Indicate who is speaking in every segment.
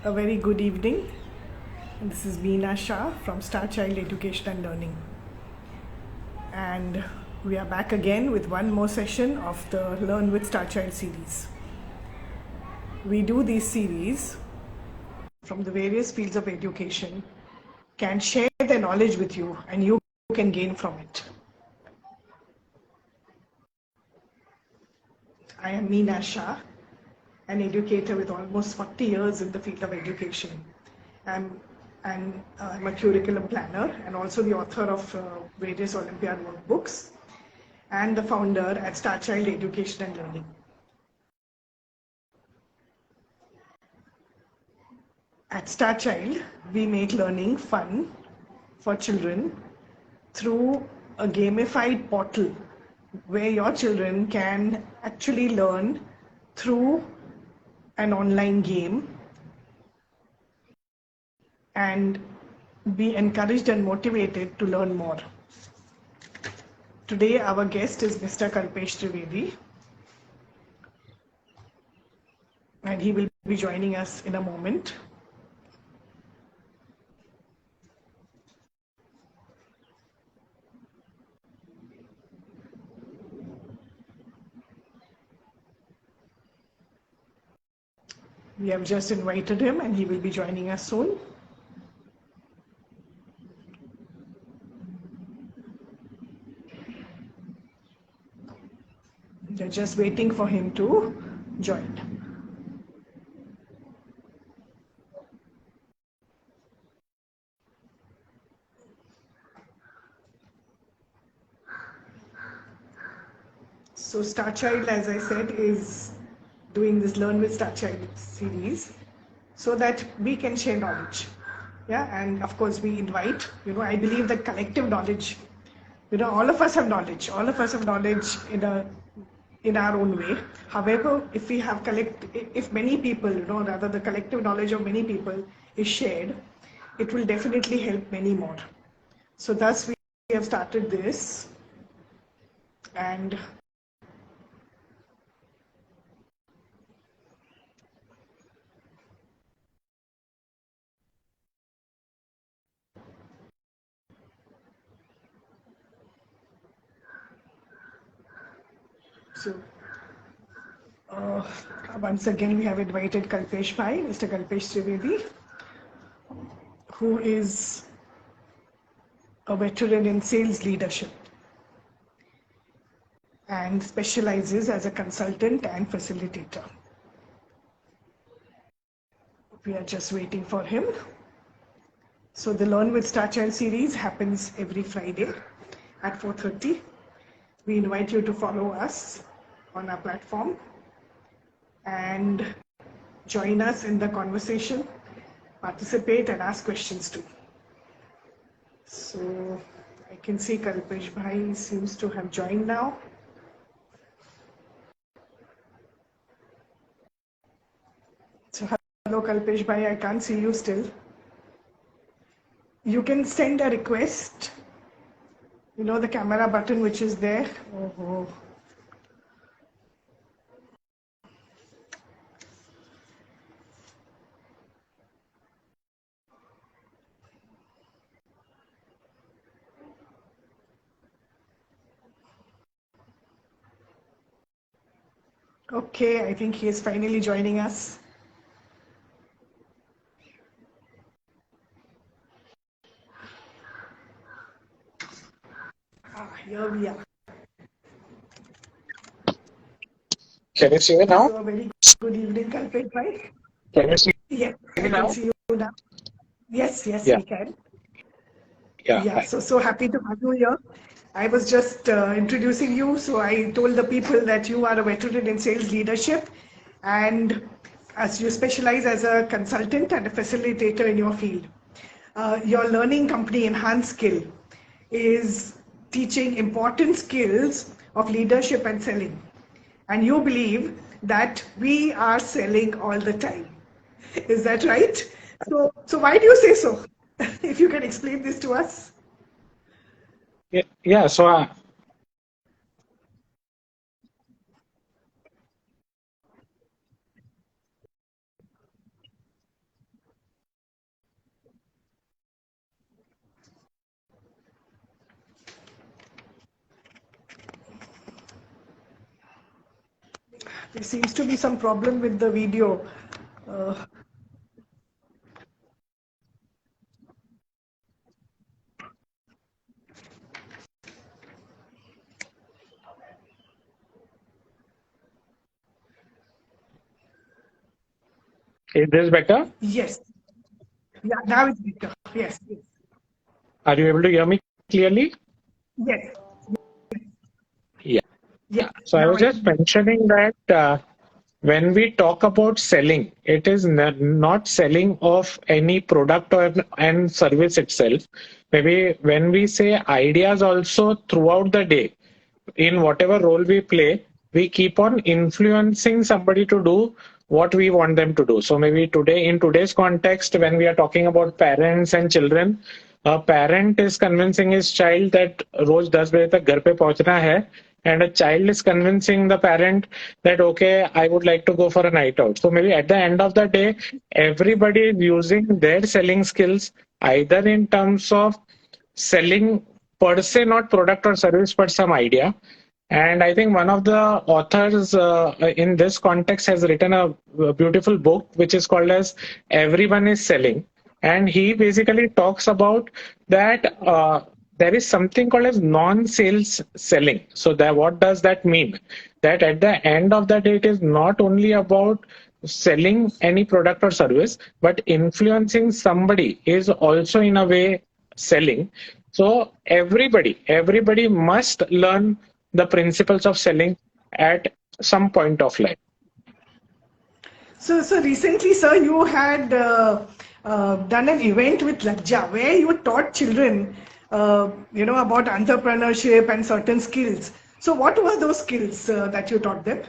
Speaker 1: A very good evening. This is Meena Shah from Starchild Education and Learning. And we are back again with one more session of the Learn with Starchild series. We do these series from the various fields of education, can share their knowledge with you and you can gain from it. I am Meena Shah, an educator with almost 40 years in the field of education. I'm a curriculum planner and also the author of various Olympiad workbooks and the founder at Starchild Education and Learning. At Starchild, we make learning fun for children through a gamified portal where your children can actually learn through an online game and be encouraged and motivated to learn more. Today our guest is Mr. Kalpesh Trivedi, and he will be joining us in a moment. We have just invited him and he will be joining us soon. They're just waiting for him to join. So Starchild, as I said, is doing this Learn with Starchild series so that we can share knowledge. Yeah, and of course we invite, I believe that collective knowledge, all of us have knowledge. All of us have knowledge in our own way. However, if we have if many people, rather the collective knowledge of many people is shared, it will definitely help many more. So thus we have started this, and so once again we have invited Kalpesh Bhai, Mr. Kalpesh Trivedi, who is a veteran in sales leadership and specializes as a consultant and facilitator. We are just waiting for him. So the Learn with Starchild series happens every Friday at 4:30. We invite you to follow us on our platform and join us in the conversation, participate and ask questions too. So I can see Kalpesh Bhai seems to have joined now. So hello Kalpesh Bhai, I can't see you still. You can send a request, the camera button which is there. Oh. Okay, I think he is finally joining us. Here we are.
Speaker 2: Can you see me now?
Speaker 1: So a very good evening, Kalpesh Bhai.
Speaker 2: Can you see
Speaker 1: Yes,
Speaker 2: me
Speaker 1: I
Speaker 2: now?
Speaker 1: can see you now. Yes,
Speaker 2: Yeah.
Speaker 1: we can.
Speaker 2: Yeah.
Speaker 1: Yeah, so happy to have you here. I was just introducing you, so I told the people that you are a veteran in sales leadership, and as you specialize as a consultant and a facilitator in your field. Your learning company, Enhanced Skill, is teaching important skills of leadership and selling. And you believe that we are selling all the time. Is that right? So why do you say so? If you can explain this to us.
Speaker 2: Yeah. So
Speaker 1: There seems to be some problem with the video. Uh,
Speaker 2: Is this better?
Speaker 1: yes. Yeah, now it's better. Yes. Yes.
Speaker 2: Are you able to hear me clearly?
Speaker 1: Yes.
Speaker 2: Yeah.
Speaker 1: Yeah.
Speaker 2: So I
Speaker 1: Now
Speaker 2: was
Speaker 1: I
Speaker 2: just
Speaker 1: can.
Speaker 2: mentioning that when we talk about selling, it is not selling of any product or and service itself. Maybe when we say ideas also throughout the day, in whatever role we play, we keep on influencing somebody to do what we want them to do. So maybe today, in today's context, when we are talking about parents and children, a parent is convincing his child that रोज 10 बजे तक घर पे पहुंचना है, and a child is convincing the parent that okay, I would like to go for a night out. So maybe at the end of the day, everybody is using their selling skills either in terms of selling per se not product or service but some idea. And I think one of the authors in this context has written a beautiful book which is called as Everyone is Selling. And he basically talks about that there is something called as non-sales selling. So that what does that mean? That at the end of the day, it is not only about selling any product or service, but influencing somebody is also in a way selling. So everybody must learn the principles of selling at some point of life.
Speaker 1: So recently, sir, you had done an event with Lajja where you taught children, about entrepreneurship and certain skills. So, what were those skills that you taught them?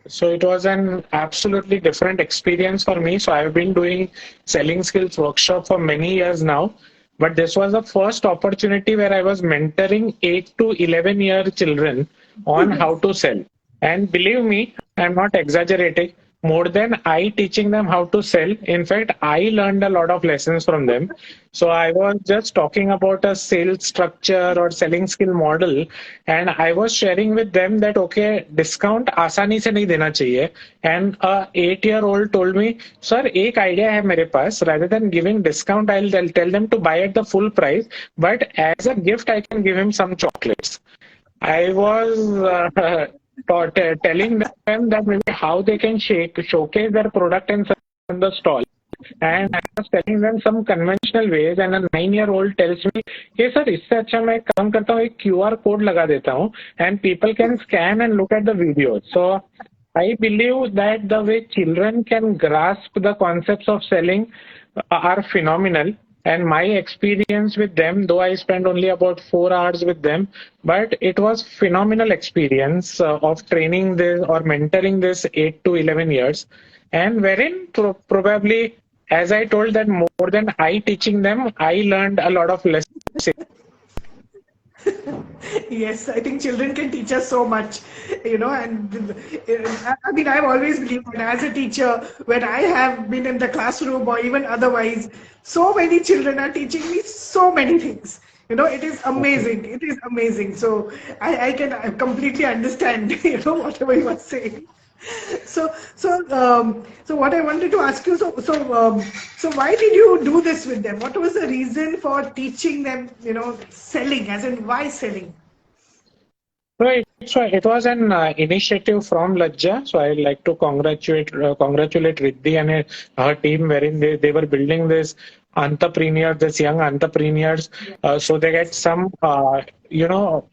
Speaker 2: So it was an absolutely different experience for me. So I've been doing selling skills workshop for many years now. But this was the first opportunity where I was mentoring 8 to 11-year children on how to sell. And believe me, I'm not exaggerating. More than I teaching them how to sell, in fact, I learned a lot of lessons from them. So I was just talking about a sales structure or selling skill model, and I was sharing with them that okay, discount आसानी से नहीं देना चाहिए. And a 8-year-old told me, sir, एक idea है मेरे पास. Rather than giving discount, tell them to buy at the full price, but as a gift, I can give him some chocolates. I was telling them that maybe how they can showcase their product and sell on the stall. And I was telling them some conventional ways, and a 9-year-old tells me, "Hey sir, इससे अच्छा मैं एक काम करता हूँ, एक QR code लगा देता हूँ, and people can scan and look at the video." So I believe that the way children can grasp the concepts of selling are phenomenal. And my experience with them, though I spent only about 4 hours with them, but it was phenomenal experience of training this or mentoring this 8 to 11 years, and wherein probably, as I told that more than I teaching them, I learned a lot of lessons.
Speaker 1: Yes, I think children can teach us so much, and I mean, I've always believed that as a teacher, when I have been in the classroom or even otherwise, so many children are teaching me so many things. It is amazing. It is amazing. So I can completely understand, whatever you are saying. So what I wanted to ask you, so why did you do this with them? What was the reason for teaching them, selling, as in why selling?
Speaker 2: Right. So it was an initiative from Lajja. So I'd like to congratulate Riddhi and her team, wherein they were building this this young entrepreneurs, so they get some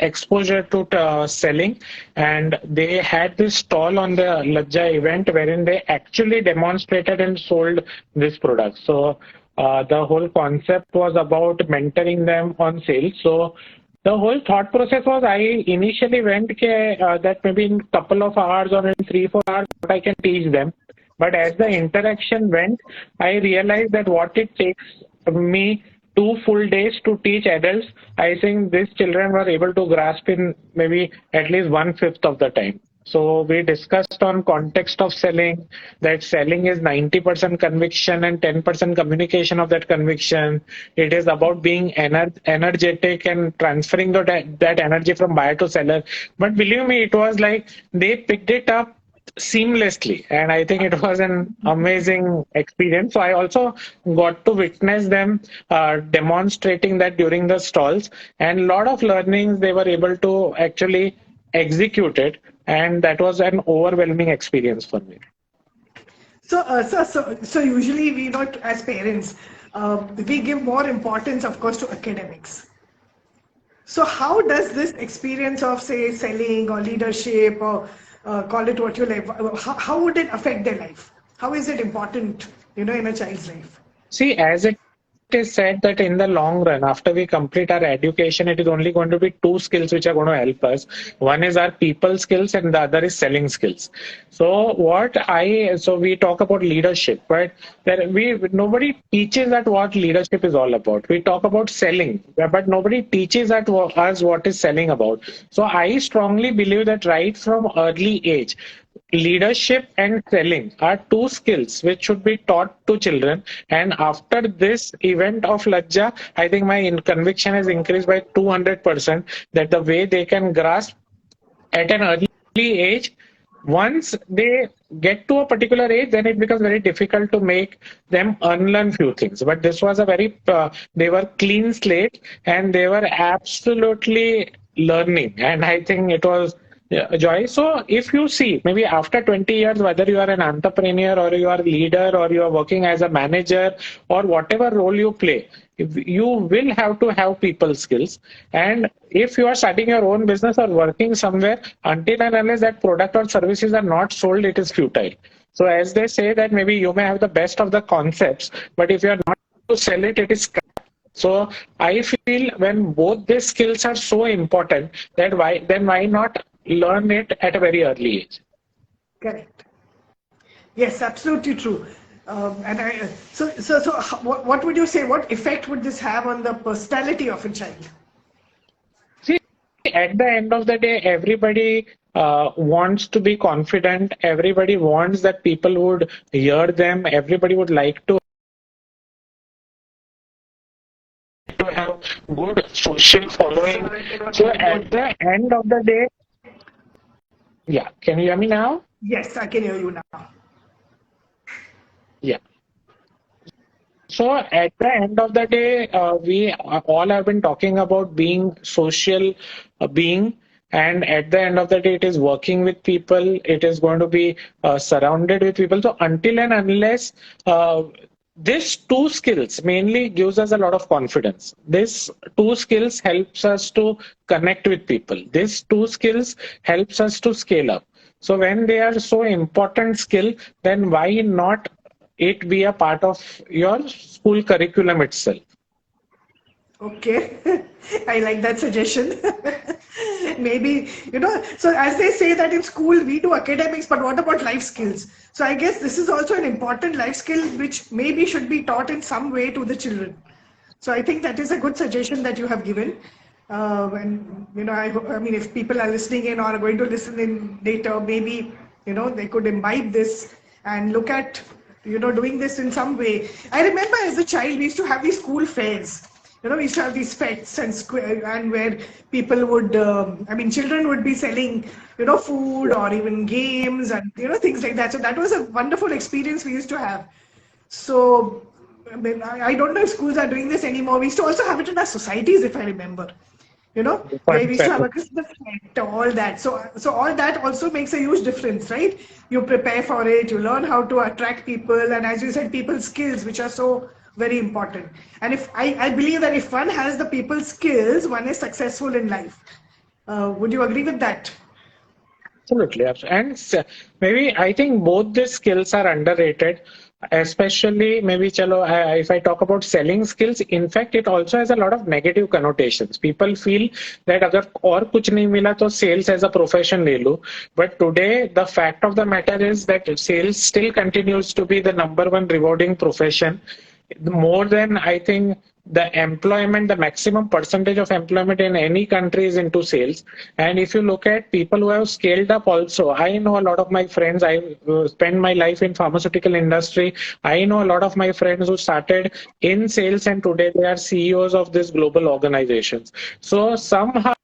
Speaker 2: exposure to selling, and they had this stall on the Lajja event wherein they actually demonstrated and sold this product. So the whole concept was about mentoring them on sales. So the whole thought process was I initially went that maybe in couple of hours or in 3-4 hours I can teach them. But as the interaction went, I realized that what it takes me 2 full days to teach adults, I think these children were able to grasp in maybe at least 1/5 of the time. So we discussed on context of selling, that selling is 90% conviction and 10% communication of that conviction. It is about being energetic and transferring that energy from buyer to seller. But believe me, it was like they picked it up seamlessly, and I think it was an amazing experience. So I also got to witness them demonstrating that during the stalls, and a lot of learnings they were able to actually execute it, and that was an overwhelming experience for me.
Speaker 1: So usually we not as parents, we give more importance, of course, to academics. So how does this experience of, say, selling or leadership or call it what you like, how would it affect their life? How is it important, in a child's life?
Speaker 2: See, as it is said that in the long run, after we complete our education, it is only going to be two skills which are going to help us. One is our people skills and the other is selling skills. So we talk about leadership, but nobody teaches at what leadership is all about. We talk about selling, but nobody teaches us what is selling about. So I strongly believe that right from early age, leadership and selling are two skills which should be taught to children. And after this event of Lajja, I think my conviction has increased by 200% that the way they can grasp at an early age, once they get to a particular age, then it becomes very difficult to make them unlearn few things. But this was a they were clean slate and they were absolutely learning. And I think it was joy. So if you see, maybe after 20 years, whether you are an entrepreneur or you are a leader or you are working as a manager or whatever role you play, you will have to have people skills. And if you are starting your own business or working somewhere, until and unless that product or services are not sold, it is futile. So as they say that maybe you may have the best of the concepts, but if you are not to sell it, it is scrap. So I feel when both these skills are so important, that why not learn it at a very early age?
Speaker 1: Correct. Yes, absolutely true. What would you say? What effect would this have on the personality of a child?
Speaker 2: See, at the end of the day, everybody wants to be confident. Everybody wants that people would hear them. Everybody would like to have good social following. So at the end of the day, yeah, can you hear me now?
Speaker 1: Yes, I can hear you now.
Speaker 2: Yeah. So at the end of the day, we all have been talking about being social being, and at the end of the day, it is working with people. It is going to be surrounded with people. So until and unless this two skills mainly gives us a lot of confidence. This two skills helps us to connect with people. This two skills helps us to scale up. So when they are so important skill, then why not it be a part of your school curriculum itself?
Speaker 1: Okay, I like that suggestion. Maybe, so as they say that in school we do academics, but what about life skills? So I guess this is also an important life skill which maybe should be taught in some way to the children. So I think that is a good suggestion that you have given. I mean, if people are listening in or are going to listen in later, maybe, they could imbibe this and look at, doing this in some way. I remember as a child, we used to have these school fairs. We used to have these fetes and where people would, children would be selling, food or even games and, things like that. So that was a wonderful experience we used to have. So, I don't know if schools are doing this anymore. We used to also have it in our societies, if I remember. Where we used to have a Christmas fete, all that. So all that also makes a huge difference, right? You prepare for it, you learn how to attract people, and as you said, people skills, which are so very important. And if I believe that if one has the people skills, one is successful in life. Would you agree with that?
Speaker 2: Absolutely. And maybe I think both these skills are underrated, especially maybe if I talk about selling skills, in fact, it also has a lot of negative connotations. People feel that agar aur kuch nahi mila to sales as a profession le lo. But today, the fact of the matter is that sales still continues to be the number one rewarding profession. More than I think the maximum percentage of employment in any country is into sales. And if you look at people who have scaled up also, I know a lot of my friends, I spend my life in pharmaceutical industry. I know a lot of my friends who started in sales and today they are CEOs of these global organizations. So somehow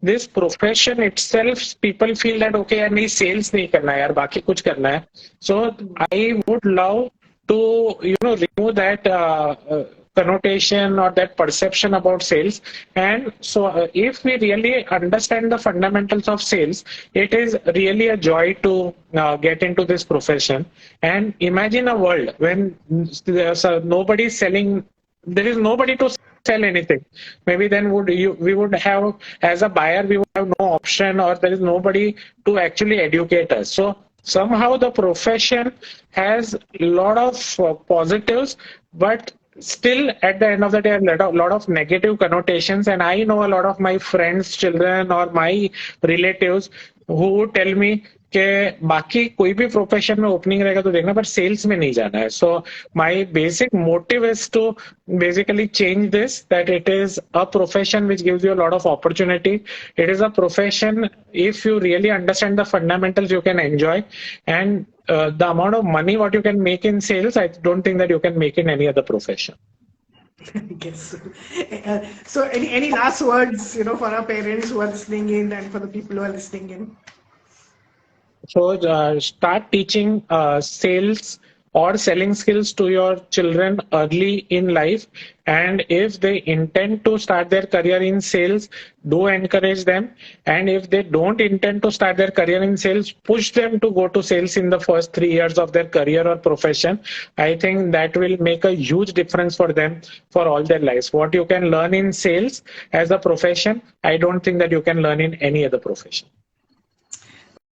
Speaker 2: this profession itself, people feel that okay, I need sales नहीं करना है यार, बाकी कुछ करना है. So I would love to remove that connotation or that perception about sales. And so if we really understand the fundamentals of sales, it is really a joy to get into this profession. And imagine a world when there's nobody selling, there is nobody to sell anything. Maybe then we would have, as a buyer, we would have no option, or there is nobody to actually educate us. So somehow the profession has a lot of positives, but still at the end of the day, a lot of negative connotations. And I know a lot of my friends, children, or my relatives who would tell me कि बाकी कोई भी profession में opening रहेगा तो देखना, पर sales में नहीं जाना है. So my basic motive is to basically change this, that it is a profession which gives you a lot of opportunity. It is a profession, if you really understand the fundamentals, you can enjoy. And the amount of money what you can make in sales, I don't think that you can make in any other profession.
Speaker 1: Yes. So any last words, for our parents who are listening in and for the people who are listening in?
Speaker 2: So start teaching sales or selling skills to your children early in life. And if they intend to start their career in sales, do encourage them. And if they don't intend to start their career in sales, push them to go to sales in the first 3 years of their career or profession. I think that will make a huge difference for them for all their lives. What you can learn in sales as a profession, I don't think that you can learn in any other profession.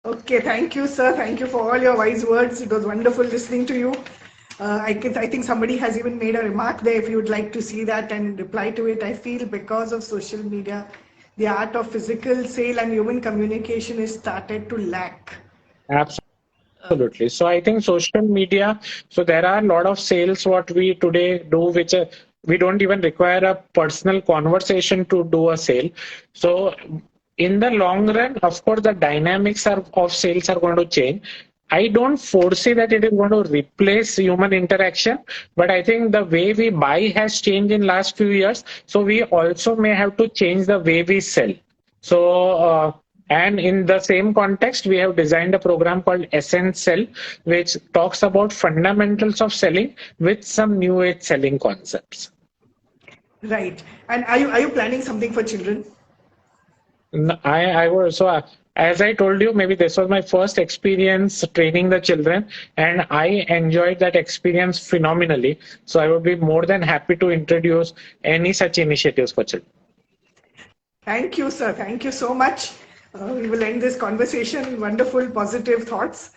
Speaker 1: Okay, thank you, sir. Thank you for all your wise words. It was wonderful listening to you. I think somebody has even made a remark there. If you would like to see that and reply to it, I feel because of social media, the art of physical sale and human communication is started to lack.
Speaker 2: Absolutely. So I think social media, so there are a lot of sales what we today do, which we don't even require a personal conversation to do a sale. So in the long run, of course, the dynamics of sales are going to change. I don't foresee that it is going to replace human interaction, but I think the way we buy has changed in last few years. So we also may have to change the way we sell. So, and in the same context, we have designed a program called Essence Sell, which talks about fundamentals of selling with some new age selling concepts.
Speaker 1: Right. And are you planning something for children?
Speaker 2: I was, so as I told you, maybe this was my first experience training the children, and I enjoyed that experience phenomenally. So I would be more than happy to introduce any such initiatives for children.
Speaker 1: Thank you, sir. Thank you so much. We will end this conversation. Wonderful, positive thoughts.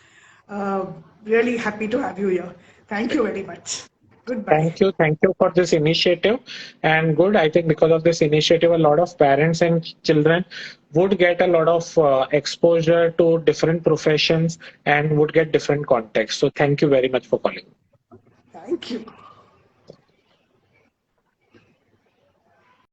Speaker 1: Really happy to have you here. Thank you very much. Goodbye.
Speaker 2: Thank you for this initiative. And good, I think because of this initiative, a lot of parents and children would get a lot of exposure to different professions and would get different contexts. So thank you very much for calling.
Speaker 1: Thank you.